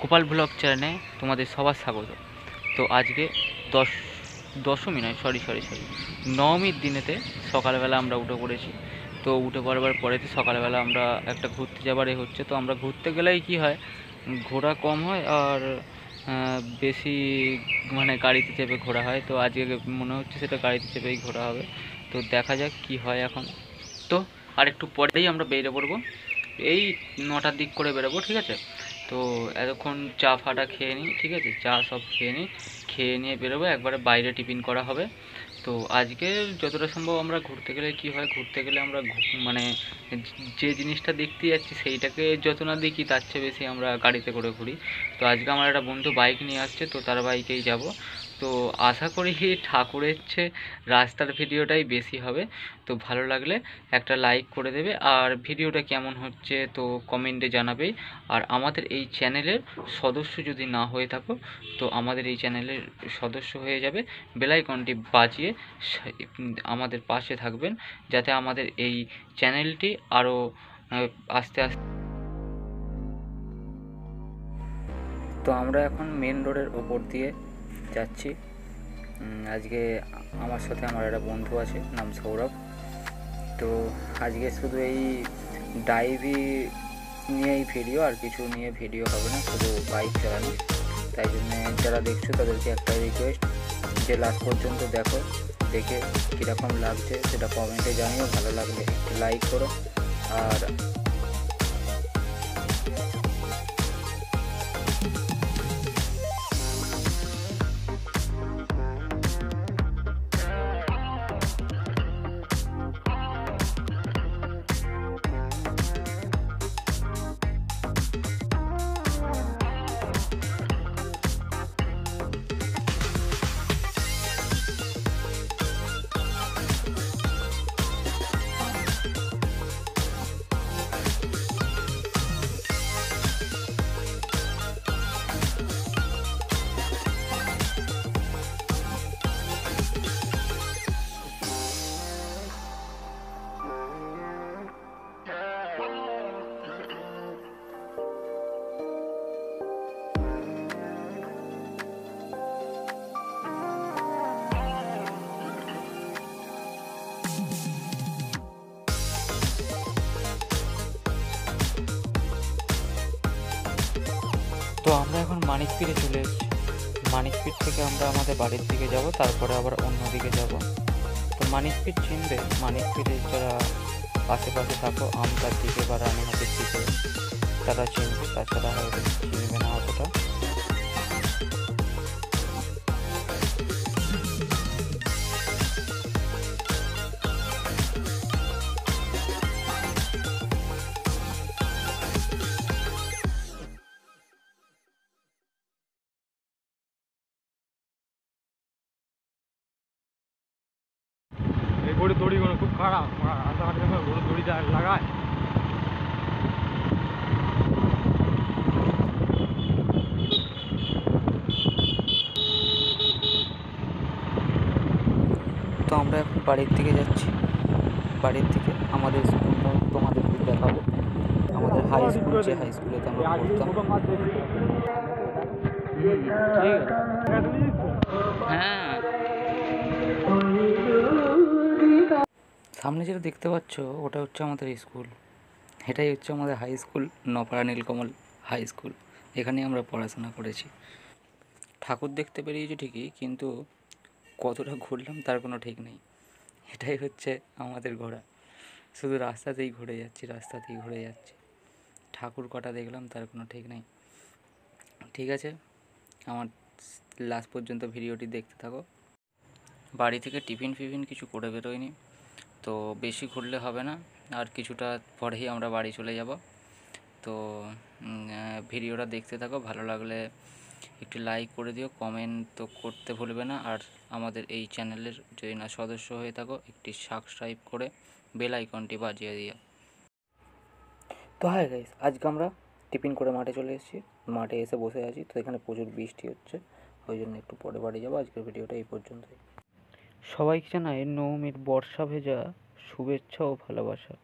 Gopal blog চ্যানেলে তোমাদের সবার স্বাগত। তো আজকে দশমী নয়, সরি নবমীর দিনেতে সকালবেলা আমরা উঠে পড়েছি। তো উঠে পড়বার পরেতে সকালবেলা আমরা একটা ঘুরতে যাবার হচ্ছে। তো আমরা ঘুরতে গেলেই কি হয়, ঘোরা কম হয় আর বেশি মানে গাড়িতে চেপে ঘোরা হয়। তো আজকে মনে হচ্ছে সেটা গাড়িতে চেপেই ঘোরা হবে। তো দেখা যাক কি হয় এখন। তো আর একটু পরেই আমরা বেরিয়ে পড়বো, এই 9টার দিক করে বেরোবো, ঠিক আছে? তো এতক্ষণ চা ফাটা খেয়ে নিই, ঠিক আছে, চা সব খেয়ে নিয়ে বেরোবো, একবারে বাইরে টিফিন করা হবে। তো আজকে যতটা সম্ভব আমরা ঘুরতে গেলে কি হয়, ঘুরতে গেলে আমরা মানে যে জিনিসটা দেখতে যাচ্ছি সেইটাকে যত না দেখি তার চেয়ে বেশি আমরা গাড়িতে করে ঘুরি। তো আজকে আমার একটা বন্ধু বাইক নিয়ে আসছে, তো তার বাইকেই যাব। তো আশা করি ঠাকুরের চেয়ে রাস্তার ভিডিওটাই বেশি হবে। তো ভালো লাগলে একটা লাইক করে দেবে, আর ভিডিওটা কেমন হচ্ছে তো কমেন্টে জানাবেই। আর আমাদের এই চ্যানেলের সদস্য যদি না হয়ে থাকো, তো আমাদের এই চ্যানেলের সদস্য হয়ে যাবে, বেল আইকনটি বাজিয়ে আমাদের পাশে থাকবেন, যাতে আমাদের এই চ্যানেলটি আরও আস্তে আস্তে। তো আমরা এখন মেন রোডের ওপর দিয়ে যাচ্ছি। আজকে আমার সাথে আমার একটা বন্ধু আছে, নাম সৌরভ। তো আজকে শুধু এই ডাইভি নিয়েই ভিডিও, আর কিছু নিয়ে ভিডিও হবে না, শুধু বাইক চালানো। তাই জন্যে যারা দেখছো তাদেরকে একটাই রিকোয়েস্ট, যে লাস্ট পর্যন্ত দেখো, দেখে কীরকম লাগছে সেটা কমেন্টে জানিও। ভালো লাগলে একটু লাইক করো। আর তো আমরা এখন মানিকপীরে চলে এসেছি। মানিকপীর থেকে আমরা আমাদের বাড়ির দিকে যাব, তারপরে আবার অন্য দিকে যাব। তো মানিকপীর চিনবে, মানিকপীরে যারা আশেপাশে থাকো, আমতার দিকে বা রানীহাটের দিকে, তারা চিনবে, তাছাড়া হয়তো চিনবে না অতটা। এই গরুর দড়িগুলো খুব খারাপ, রাস্তাঘাটে যখন গরুর দড়িটা লাগায়। তো আমরা এখন বাড়ির দিকে যাচ্ছি। বাড়ির দিকে আমাদের স্কুলটা তোমাদেরকে দেখাবো, আমাদের হাই স্কুল, যে হাই স্কুলেতে আমরা পড়তাম। হ্যাঁ, সামনে যেটা দেখতে পাচ্ছ ওটা হচ্ছে আমাদের স্কুল। এটাই হচ্ছে আমাদের high school, Napara Nilkamal high school. এখানেই আমরা পড়াশোনা করেছি। ঠাকুর দেখতে বেরিয়েছি ঠিকই, কিন্তু কতটা ঘুরলাম তার কোনো ঠিক নেই। এটাই হচ্ছে আমাদের ঘোরা, শুধু রাস্তাতেই ঘুরে যাচ্ছি। ঠাকুর কটা দেখলাম তার কোনো ঠিক নেই। ঠিক আছে, আমার লাস্ট পর্যন্ত ভিডিওটি দেখতে থাকো। বাড়ি থেকে টিফিন কিছু করে বেরোয়নি, তো বেশি ঘুরলে হবে না, আর কিছুটা পরেই আমরা বাড়ি চলে যাব। তো ভিডিওটা দেখতে থাকো, ভালো লাগলে একটু লাইক করে দিও, কমেন্ট তো করতে ভুলবে না। আর আমাদের এই চ্যানেলের যদি না সদস্য হয়ে থাকো, একটি সাবস্ক্রাইব করে বেল আইকনটি বাজিয়ে দিও। তো হাই গাইস, আজকে আমরা টিফিন করে মাঠে চলে এসেছি। মাঠে এসে বসে আছি, তো এখানে প্রচুর বৃষ্টি হচ্ছে, ওই জন্য একটু পরে বাড়ি যাবো। আজকের ভিডিওটা এই পর্যন্তই। সবাইকে জানাই নবমীর বর্ষা ভেজা শুভেচ্ছা ও ভালোবাসা।